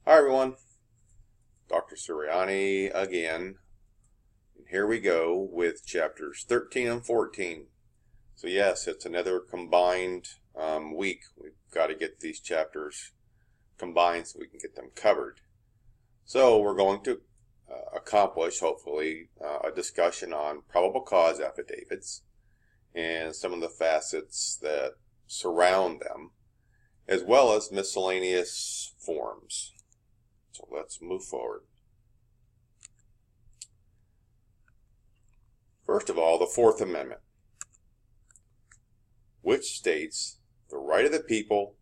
Hi everyone, Dr. Sirianni again. And here we go with chapters 13 and 14. So yes, it's another combined week. We've got to get these chapters combined so we can get them covered. So we're going to accomplish, hopefully, a discussion on probable cause affidavits and some of the facets that surround them, as well as miscellaneous forms. So let's move forward. First of all, the Fourth Amendment, which states the right of the people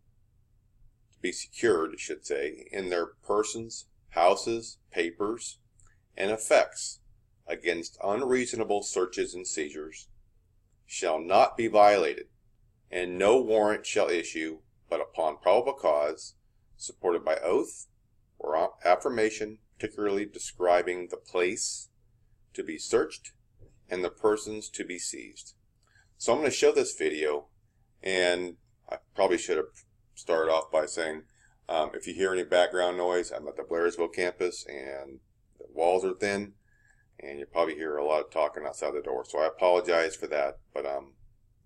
to be secured, I should say, in their persons, houses, papers, and effects against unreasonable searches and seizures shall not be violated, and no warrant shall issue but upon probable cause, supported by oath or affirmation, particularly describing the place to be searched and the persons to be seized. So I'm going to show this video, and I probably should have started off by saying if you hear any background noise, I'm at the Blairsville campus and the walls are thin, and you probably hear a lot of talking outside the door. So I apologize for that, but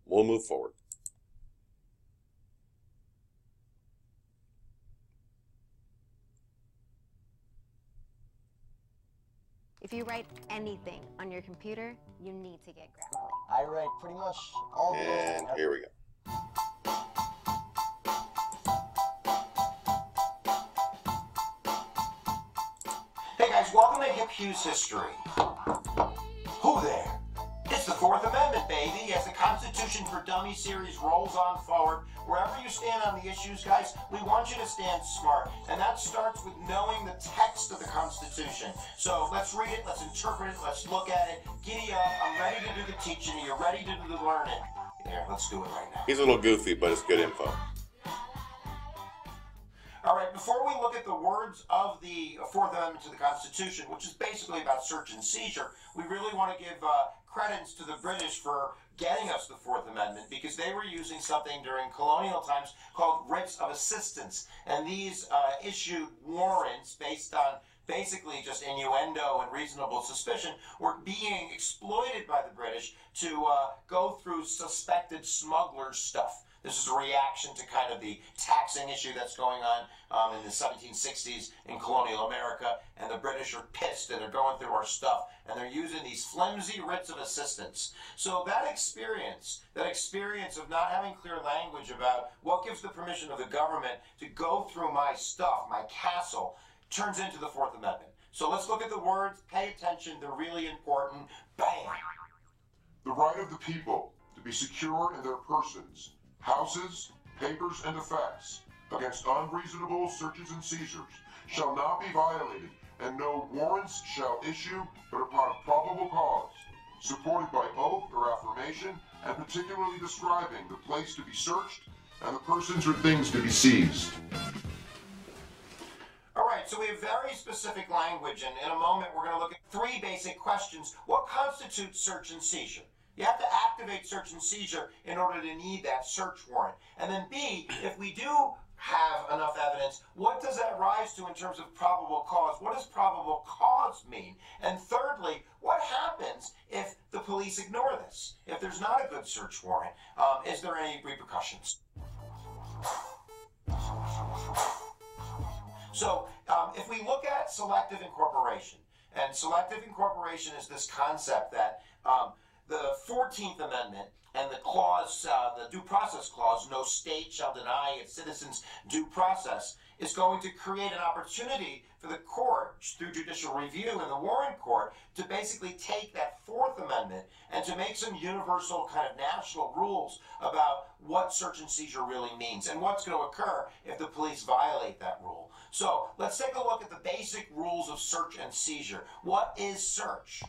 we'll move forward. If you write anything on your computer, you need to get Grammarly. I write pretty much all the And here we go. Hey guys, welcome to Hip Hughes History. Who there? It's the Fourth Amendment, baby. As the Constitution for Dummies series rolls on forward, wherever you stand on the issues, guys, we want you to stand smart. And that starts with knowing the text of the Constitution. So let's read it, let's interpret it, let's look at it. Giddy up, I'm ready to do the teaching, you're ready to do the learning. There, let's do it right now. He's a little goofy, but it's good info. All right, before we look at the words of the Fourth Amendment to the Constitution, which is basically about search and seizure, we really want to give credence to the British for getting us the Fourth Amendment, because they were using something during colonial times called writs of assistance. And these issued warrants based on basically just innuendo and reasonable suspicion were being exploited by the British to go through suspected smuggler stuff. This is a reaction to kind of the taxing issue that's going on in the 1760s in colonial America, and the British are pissed and they're going through our stuff, and they're using these flimsy writs of assistance. So that experience of not having clear language about what gives the permission of the government to go through my stuff, my castle, turns into the Fourth Amendment. So let's look at the words, pay attention, they're really important. Bang! The right of the people to be secure in their persons, houses, papers, and effects against unreasonable searches and seizures shall not be violated, and no warrants shall issue but upon probable cause, supported by oath or affirmation, and particularly describing the place to be searched and the persons or things to be seized. All right, so we have very specific language, and in a moment we're going to look at three basic questions. What constitutes search and seizure? You have to activate search and seizure in order to need that search warrant. And then B, if we do have enough evidence, what does that rise to in terms of probable cause? What does probable cause mean? And thirdly, what happens if the police ignore this? If there's not a good search warrant, is there any repercussions? So if we look at selective incorporation, and selective incorporation is this concept that the 14th Amendment and the clause, the due process clause, no state shall deny its citizens due process, is going to create an opportunity for the court, through judicial review in the Warren Court, to basically take that Fourth Amendment and to make some universal kind of national rules about what search and seizure really means and what's going to occur if the police violate that rule. So let's take a look at the basic rules of search and seizure. What is search?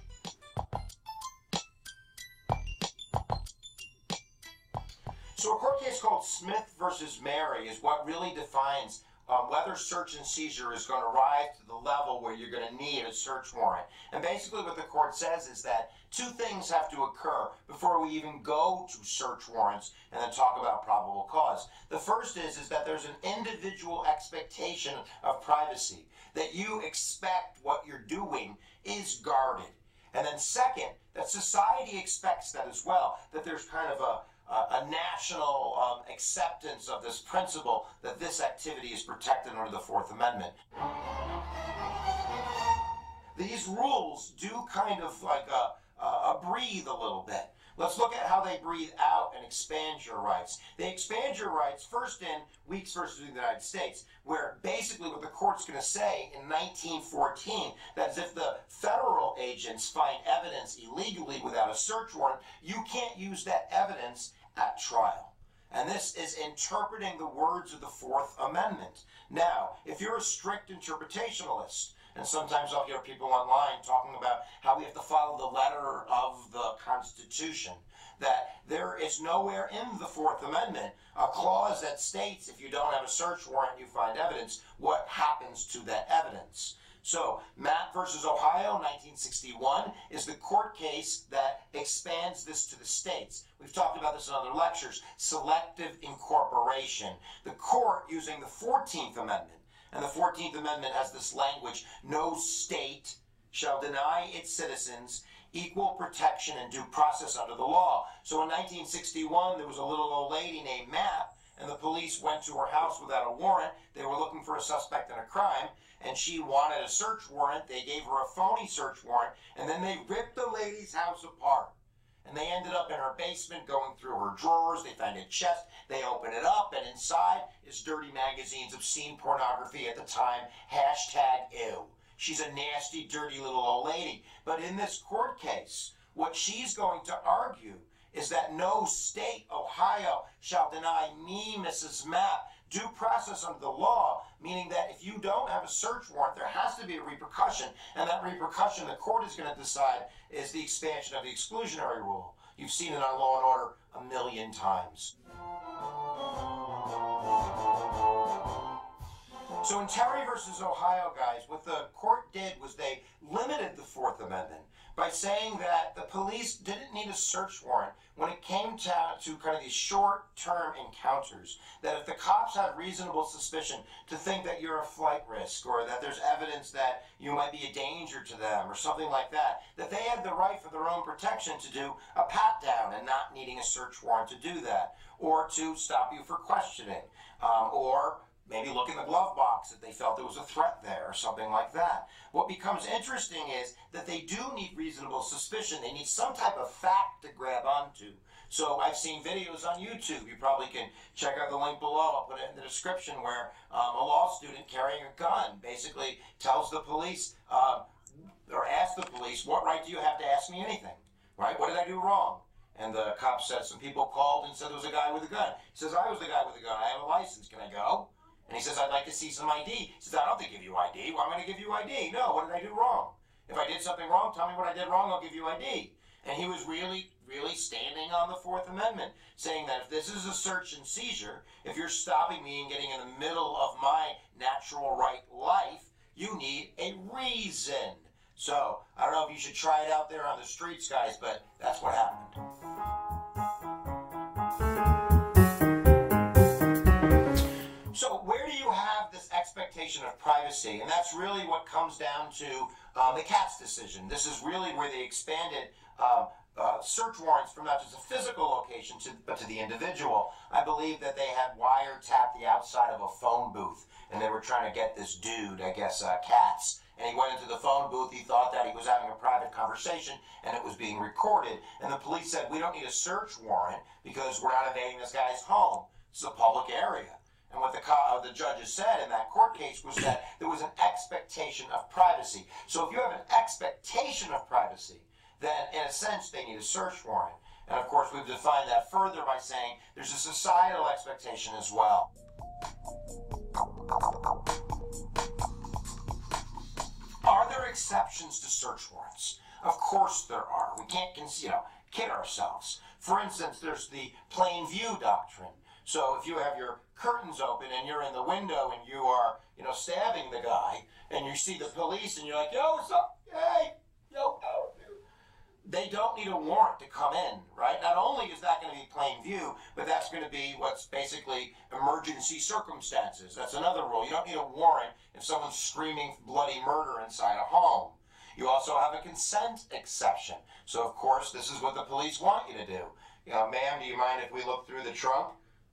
So a court case called Smith versus Mary is what really defines whether search and seizure is going to rise to the level where you're going to need a search warrant. And basically what the court says is that two things have to occur before we even go to search warrants and then talk about probable cause. The first is that there's an individual expectation of privacy, that you expect what you're doing is guarded. And then second, that society expects that as well, that there's kind of a national acceptance of this principle that this activity is protected under the Fourth Amendment. These rules do kind of like breathe a little bit. Let's look at how they breathe out and expand your rights. They expand your rights first in Weeks versus the United States, where basically what the court's going to say in 1914, that is if the federal agents find evidence illegally without a search warrant, you can't use that evidence at trial. And this is interpreting the words of the Fourth Amendment. Now, if you're a strict interpretationalist, and sometimes I'll hear people online talking about how we have to follow the letter of the Constitution, that there is nowhere in the Fourth Amendment a clause that states if you don't have a search warrant, you find evidence, what happens to that evidence. So, Matt versus Ohio, 1961, is the court case that expands this to the states. We've talked about this in other lectures. Selective incorporation. The court using the 14th Amendment, and the 14th Amendment has this language, no state shall deny its citizens equal protection and due process under the law. So in 1961, there was a little old lady named Matt, and the police went to her house without a warrant. They were looking for a suspect in a crime, and she wanted a search warrant. They gave her a phony search warrant, and then they ripped the lady's house apart. And they ended up in her basement going through her drawers. They found a chest. They open it up, and inside is dirty magazines, obscene pornography at the time, #ew. She's a nasty, dirty little old lady. But in this court case, what she's going to argue is that no state, Ohio, shall deny me, Mrs. Mapp, due process under the law, meaning that if you don't have a search warrant, there has to be a repercussion, and that repercussion the court is going to decide is the expansion of the exclusionary rule. You've seen it on Law and Order a million times. So in Terry versus Ohio, guys, what the court did was they limited the Fourth Amendment by saying that the police didn't need a search warrant when it came to kind of these short-term encounters, that if the cops had reasonable suspicion to think that you're a flight risk or that there's evidence that you might be a danger to them or something like that, that they had the right for their own protection to do a pat-down and not needing a search warrant to do that, or to stop you for questioning, or maybe look in the glove box if they felt there was a threat there or something like that. What becomes interesting is that they do need reasonable suspicion. They need some type of fact to grab onto. So I've seen videos on YouTube. You probably can check out the link below. I'll put it in the description where a law student carrying a gun basically tells the police, or asks the police, what right do you have to ask me anything? Right? What did I do wrong? And the cop said some people called and said there was a guy with a gun. He says, I was the guy with the gun. I have a license. Can I go? And he says, I'd like to see some ID. He says, I don't have to give you ID. Why am I going to give you ID? No, what did I do wrong? If I did something wrong, tell me what I did wrong, I'll give you ID. And he was really standing on the Fourth Amendment, saying that if this is a search and seizure, if you're stopping me and getting in the middle of my natural right life, you need a reason. So, I don't know if you should try it out there on the streets, guys, but that's what happened. So where do you have this expectation of privacy? And that's really what comes down to the Katz decision. This is really where they expanded search warrants from not just a physical location but to the individual. I believe that they had wiretapped the outside of a phone booth, and they were trying to get this dude, I guess, Katz. And he went into the phone booth. He thought that he was having a private conversation, and it was being recorded. And the police said, we don't need a search warrant because we're not invading this guy's home. It's a public area. And what the judges said in that court case was that there was an expectation of privacy. So if you have an expectation of privacy, then in a sense they need a search warrant. And of course we've defined that further by saying there's a societal expectation as well. Are there exceptions to search warrants? Of course there are. We can't kid ourselves. For instance, there's the plain view doctrine. So if you have your curtains open and you're in the window and you are, stabbing the guy, and you see the police and you're like, yo, what's up? Hey, yo, they don't need a warrant to come in, right? Not only is that going to be plain view, but that's going to be what's basically emergency circumstances. That's another rule. You don't need a warrant if someone's screaming bloody murder inside a home. You also have a consent exception. So, of course, this is what the police want you to do. Ma'am, do you mind if we look through the trunk?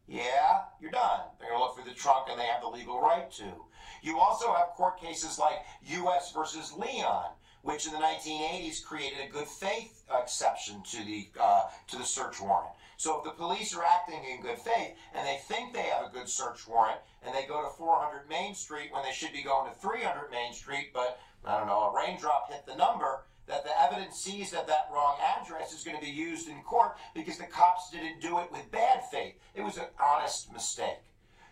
Yeah, you're done. They're going to look through the trunk and they have the legal right to. You also have court cases like U.S. versus Leon, which in the 1980s created a good faith exception to the search warrant. So if the police are acting in good faith and they think they have a good search warrant and they go to 400 Main Street when they should be going to 300 Main Street, but, I don't know, a raindrop hit the number, that the evidence sees that that wrong address is going to be used in court because the cops didn't do it with bad faith. It was an honest mistake.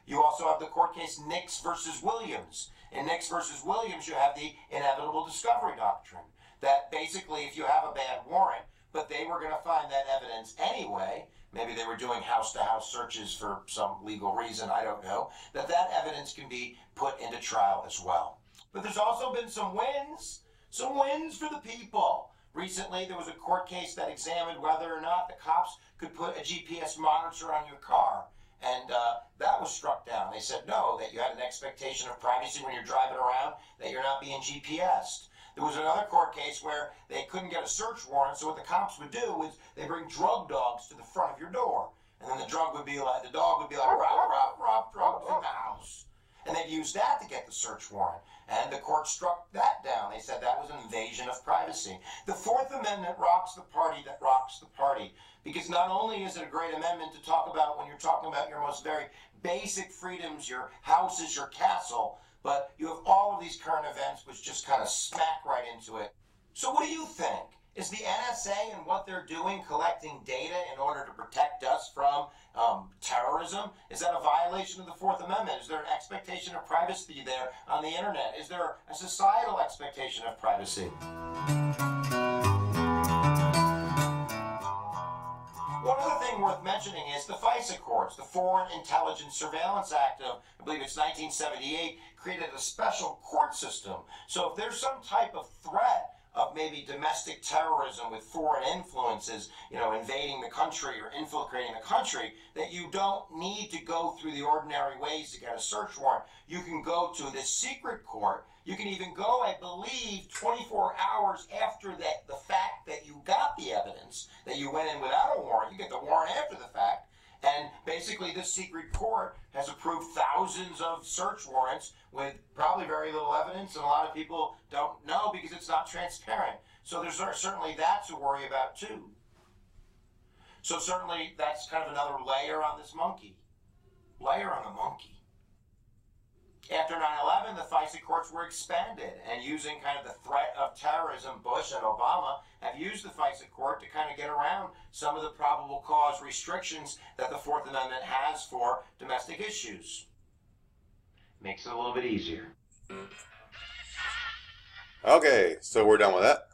You also have the court case Nix versus Williams. In Nix versus Williams, you have the inevitable discovery doctrine. That basically, if you have a bad warrant, but they were going to find that evidence anyway, maybe they were doing house-to-house searches for some legal reason, I don't know, that evidence can be put into trial as well. But there's also been some wins for the people. Recently, there was a court case that examined whether or not the cops could put a GPS monitor on your car. And that was struck down. They said no, that you had an expectation of privacy when you're driving around, that you're not being GPSed. There was another court case where they couldn't get a search warrant, so what the cops would do is they bring drug dogs to the front of your door. And then the dog would be like, rop, rop, rop, drugs in the house. And they'd use that to get the search warrant. And the court struck that down. They said that was an invasion of privacy. The Fourth Amendment rocks the party that rocks the party. Because not only is it a great amendment to talk about when you're talking about your most very basic freedoms, your houses, your castle, but you have all of these current events which just kind of smack right into it. So what do you think? Is the NSA and what they're doing collecting data in order to protect us from terrorism? Is that a violation of the Fourth Amendment? Is there an expectation of privacy there on the internet? Is there a societal expectation of privacy? One other thing worth mentioning is the FISA courts. The Foreign Intelligence Surveillance Act of, I believe it's 1978, created a special court system. So if there's some type of threat of maybe domestic terrorism with foreign influences, invading the country or infiltrating the country, that you don't need to go through the ordinary ways to get a search warrant. You can go to this secret court. You can even go, I believe, 24 hours after the fact that you got the evidence, that you went in without a warrant. You get the warrant after the fact. And basically, this secret court has approved thousands of search warrants with probably very little evidence, and a lot of people don't know because it's not transparent. So there's certainly that to worry about, too. So certainly, that's kind of another layer on this monkey. Layer on the monkey. After 9/11, the FISA courts were expanded, and using kind of the threat of terrorism, Bush and Obama have used the FISA court to kind of get around some of the probable cause restrictions that the Fourth Amendment has for domestic issues. Makes it a little bit easier. Okay, so we're done with that.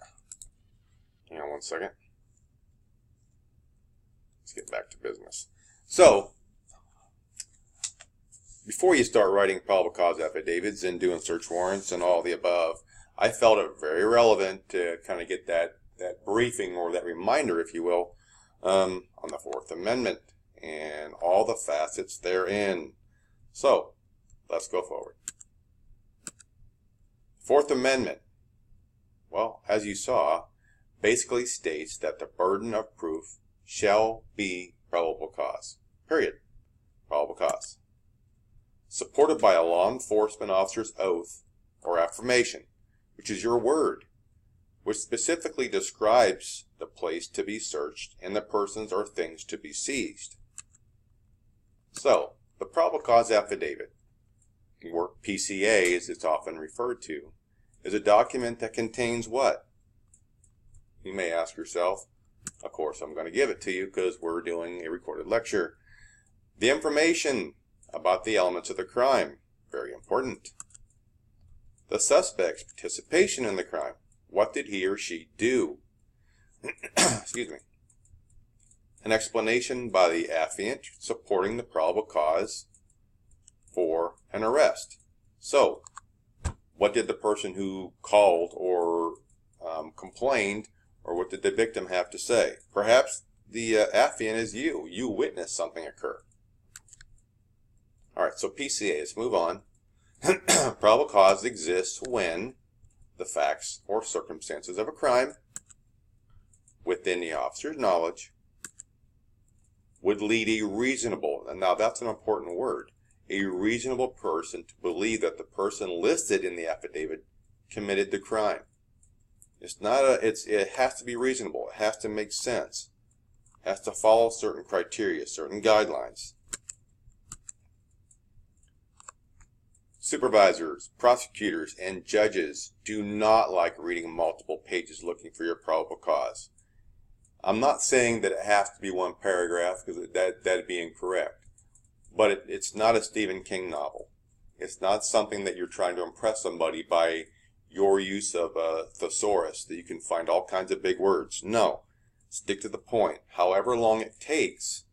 Hang on one second. Let's get back to business. So, before you start writing probable cause affidavits and doing search warrants and all the above, I felt it very relevant to kind of get that briefing or that reminder, if you will, on the Fourth Amendment and all the facets therein. So, let's go forward. Fourth Amendment, well, as you saw, basically states that the burden of proof shall be probable cause. Period. Probable cause. Supported by a law enforcement officer's oath or affirmation, which is your word, which specifically describes the place to be searched and the persons or things to be seized. So, the probable cause affidavit, or PCA as it's often referred to, is a document that contains what? You may ask yourself. Of course, I'm going to give it to you because we're doing a recorded lecture. The information about the elements of the crime, very important. The suspect's participation in the crime. What did he or she do? Excuse me. an explanation by the affiant supporting the probable cause for an arrest. So, what did the person who called or complained, or what did the victim have to say? Perhaps the affiant is you. You witnessed something occur. All right, so PCA, let's move on. Probable cause exists when the facts or circumstances of a crime within the officer's knowledge would lead a reasonable, and now that's an important word, a reasonable person to believe that the person listed in the affidavit committed the crime. It has to be reasonable. It has to make sense. It has to follow certain criteria, certain guidelines. Supervisors, prosecutors, and judges do not like reading multiple pages looking for your probable cause. I'm not saying that it has to be one paragraph, because that'd be incorrect. But it's not a Stephen King novel. It's not something that you're trying to impress somebody by your use of a thesaurus that you can find all kinds of big words. No. Stick to the point. However long it takes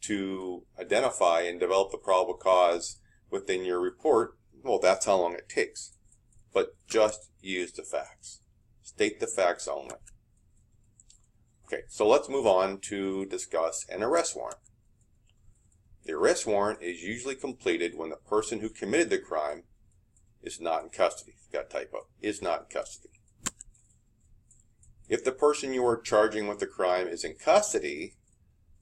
to identify and develop the probable cause within your report, well, that's how long it takes. But just use the facts. State the facts only. Okay, so let's move on to discuss an arrest warrant. The arrest warrant is usually completed when the person who committed the crime is not in custody. Got a typo. Is not in custody. If the person you are charging with the crime is in custody,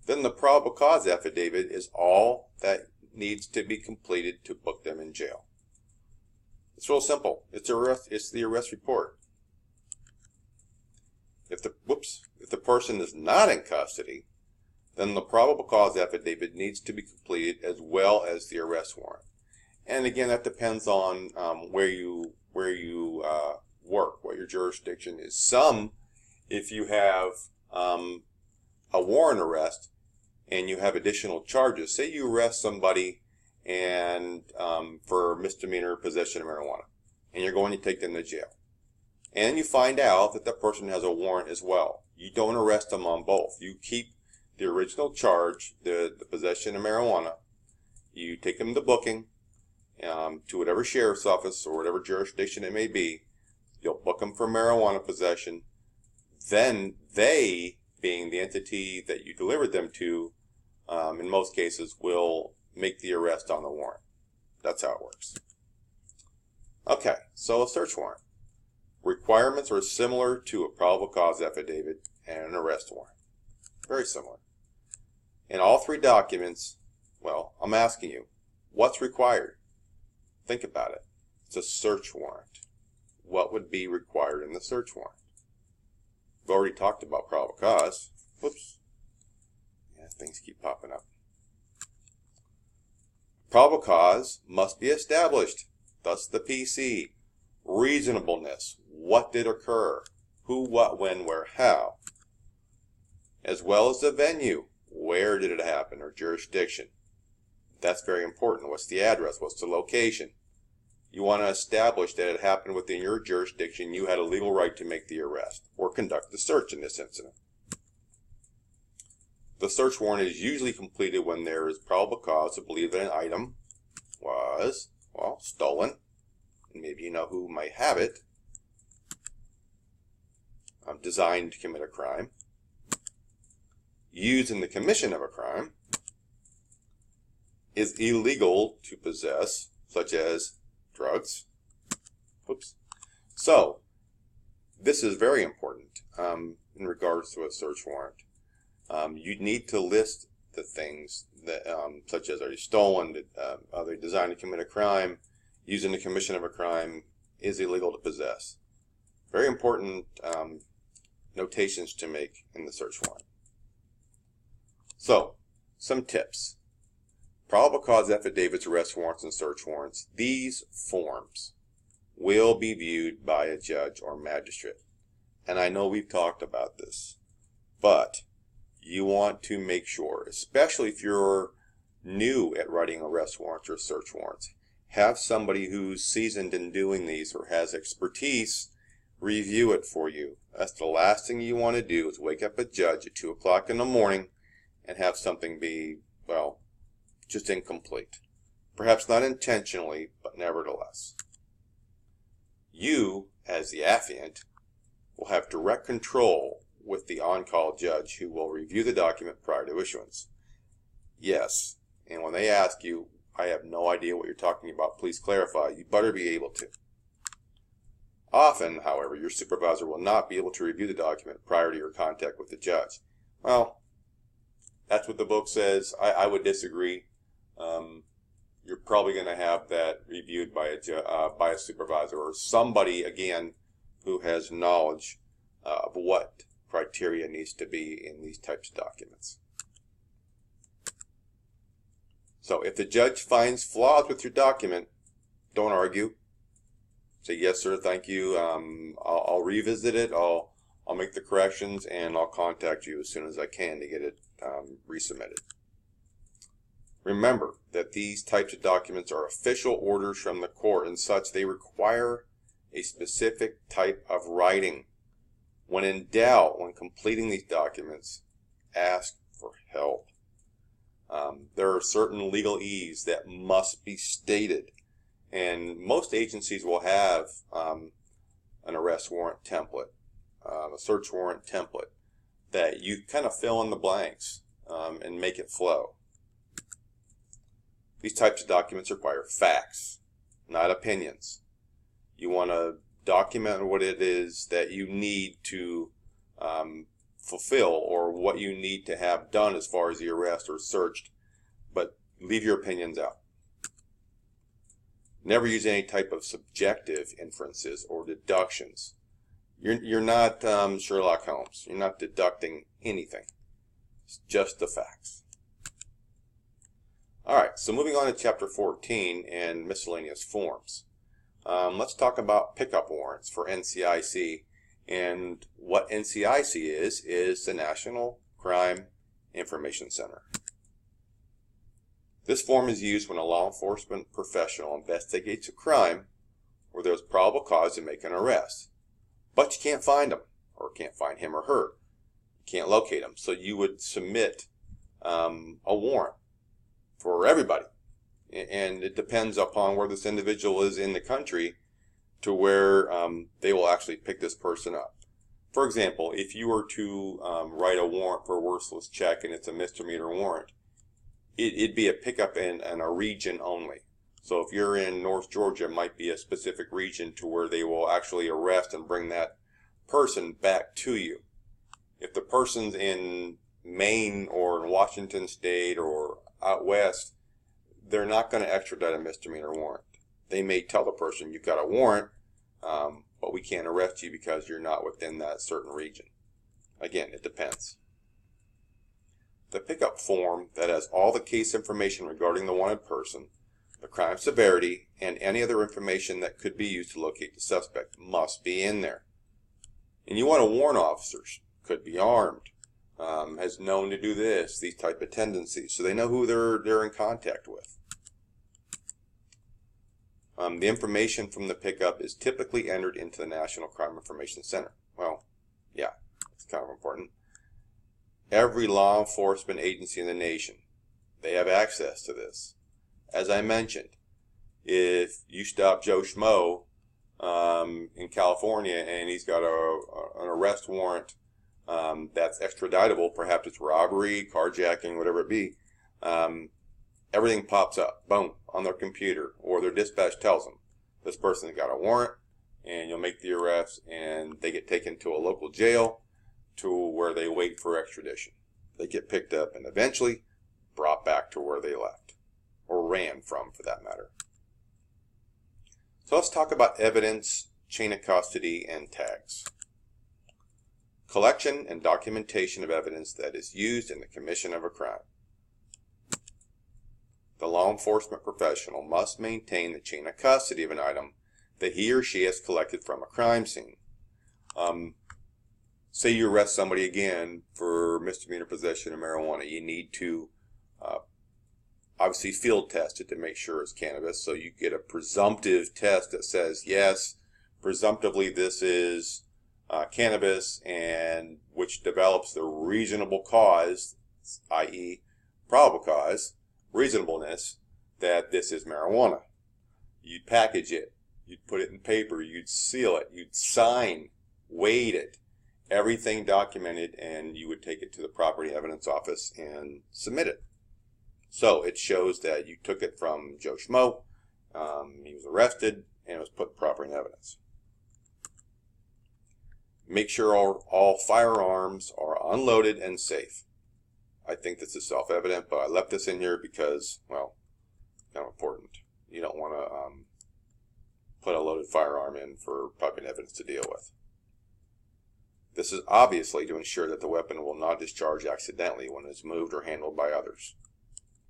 then the probable cause affidavit is all that needs to be completed to book them in jail. It's real simple. It's the arrest report. If the person is not in custody, then the probable cause affidavit needs to be completed as well as the arrest warrant. And again, that depends on where you work, what your jurisdiction is. Some, if you have a warrant arrest and you have additional charges, say you arrest somebody and for misdemeanor possession of marijuana, and you're going to take them to jail, and you find out that that person has a warrant as well. You don't arrest them on both. You keep the original charge, the possession of marijuana. You take them to booking to whatever sheriff's office or whatever jurisdiction it may be. You'll book them for marijuana possession. Then they, being the entity that you delivered them to, in most cases, will make the arrest on the warrant. That's how it works. Okay, so a search warrant. Requirements are similar to a probable cause affidavit and an arrest warrant. Very similar. In all three documents, well, I'm asking you, what's required? Think about it. It's a search warrant. What would be required in the search warrant? We've already talked about probable cause. Whoops. Yeah, things keep popping up. Probable cause must be established. Thus the PC. Reasonableness. What did occur? Who, what, when, where, how? As well as the venue. Where did it happen, or jurisdiction? That's very important. What's the address? What's the location? You want to establish that it happened within your jurisdiction. You had a legal right to make the arrest or conduct the search in this incident. The search warrant is usually completed when there is probable cause to believe that an item was, well, stolen. And maybe you know who might have it. Designed to commit a crime. Used in the commission of a crime. Is illegal to possess, such as drugs. Whoops. So, this is very important in regards to a search warrant. You need to list the things that, such as, are you stolen, are they designed to commit a crime, used in the commission of a crime, is illegal to possess. Very important notations to make in the search warrant. So, some tips. Probable cause affidavits, arrest warrants, and search warrants. These forms will be viewed by a judge or magistrate. And I know we've talked about this, but you want to make sure, especially if you're new at writing arrest warrants or search warrants, have somebody who's seasoned in doing these or has expertise review it for you. That's the last thing you want to do, is wake up a judge at 2 o'clock in the morning and have something be, well, just incomplete. Perhaps not intentionally, but nevertheless. You, as the affiant, will have direct control with the on-call judge who will review the document prior to issuance. Yes, and when they ask you, I have no idea what you're talking about, please clarify, you better be able to. Often, however, your supervisor will not be able to review the document prior to your contact with the judge. Well, that's what the book says. I would disagree. You're probably going to have that reviewed by a supervisor or somebody, again, who has knowledge of what criteria needs to be in these types of documents. So if the judge finds flaws with your document, don't argue. Say, yes, sir, thank you. I'll revisit it. I'll make the corrections, and I'll contact you as soon as I can to get it resubmitted. Remember that these types of documents are official orders from the court, and such they require a specific type of writing. When in doubt, when completing these documents, ask for help. There are certain legalese that must be stated, and most agencies will have an arrest warrant template, a search warrant template, that you kind of fill in the blanks and make it flow. These types of documents require facts, not opinions. You want to document what it is that you need to fulfill or what you need to have done as far as the arrest or searched, but leave your opinions out. Never use any type of subjective inferences or deductions. You're not Sherlock Holmes. You're not deducting anything. It's just the facts. Alright, so moving on to Chapter 14 and miscellaneous forms. Let's talk about pickup warrants for NCIC. And what NCIC is the National Crime Information Center. This form is used when a law enforcement professional investigates a crime where there's probable cause to make an arrest. But you can't find him, or can't find him or her. You can't locate him. So you would submit a warrant for everybody. And it depends upon where this individual is in the country to where they will actually pick this person up. For example, if you were to write a warrant for a worthless check and it's a misdemeanor warrant, it'd be a pickup in a region only. So if you're in North Georgia, it might be a specific region to where they will actually arrest and bring that person back to you. If the person's in Maine or in Washington State or out west, they're not going to extradite a misdemeanor warrant. They may tell the person, you've got a warrant, but we can't arrest you because you're not within that certain region. Again, it depends. The pickup form that has all the case information regarding the wanted person, the crime severity, and any other information that could be used to locate the suspect must be in there. And you want to warn officers, could be armed, has known to do this, these type of tendencies, so they know who they're in contact with. The information from the pickup is typically entered into the National Crime Information Center. Well, yeah, it's kind of important. Every law enforcement agency in the nation, they have access to this. As I mentioned, if you stop Joe Schmo in California and he's got an arrest warrant that's extraditable, perhaps it's robbery, carjacking, whatever it be, everything pops up, boom, on their computer, or their dispatch tells them, this person's got a warrant, and you'll make the arrest, and they get taken to a local jail to where they wait for extradition. They get picked up and eventually brought back to where they left, or ran from, for that matter. So let's talk about evidence, chain of custody, and tags. Collection and documentation of evidence that is used in the commission of a crime. The law enforcement professional must maintain the chain of custody of an item that he or she has collected from a crime scene. Say you arrest somebody again for misdemeanor possession of marijuana. You need to obviously field test it to make sure it's cannabis. So you get a presumptive test that says, yes, presumptively this is cannabis, and which develops the reasonable cause i.e. probable cause, reasonableness, that this is marijuana. You'd package it, you'd put it in paper, you'd seal it, you'd sign, weight it, everything documented, and you would take it to the property evidence office and submit it. So it shows that you took it from Joe Schmo, he was arrested, and it was put in property evidence. Make sure all firearms are unloaded and safe. I think this is self-evident, but I left this in here because, well, kind of important. You don't want to put a loaded firearm in for property evidence to deal with. This is obviously to ensure that the weapon will not discharge accidentally when it's moved or handled by others.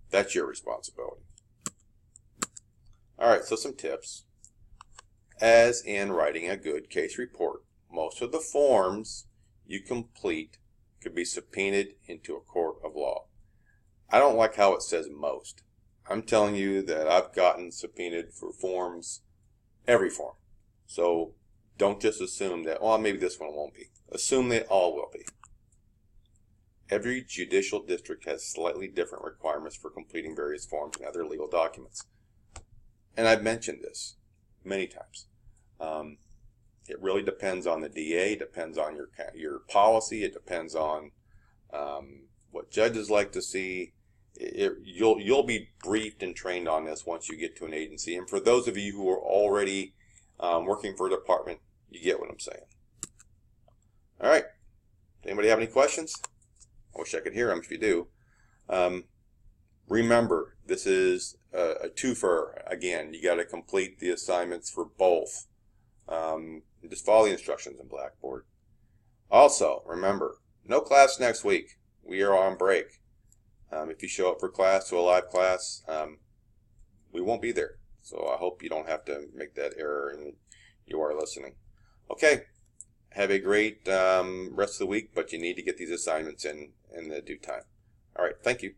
That's your responsibility. Alright, so some tips. As in writing a good case report, most of the forms you complete could be subpoenaed into a court of law. I don't like how it says most. I'm telling you that I've gotten subpoenaed for forms, every form. So don't just assume that, well, maybe this one won't be. Assume they all will be. Every judicial district has slightly different requirements for completing various forms and other legal documents. And I've mentioned this many times. It really depends on the DA, it depends on your policy, it depends on what judges like to see. You'll be briefed and trained on this once you get to an agency. And for those of you who are already working for a department, you get what I'm saying. All right. Anybody have any questions? I wish I could hear them if you do. Remember, this is a twofer. Again, you got to complete the assignments for both. Just follow the instructions in Blackboard. Also, remember, no class next week. We are on break. If you show up for class, to a live class, we won't be there. So I hope you don't have to make that error and you are listening. Okay. Have a great rest of the week, but you need to get these assignments in the due time. All right. Thank you.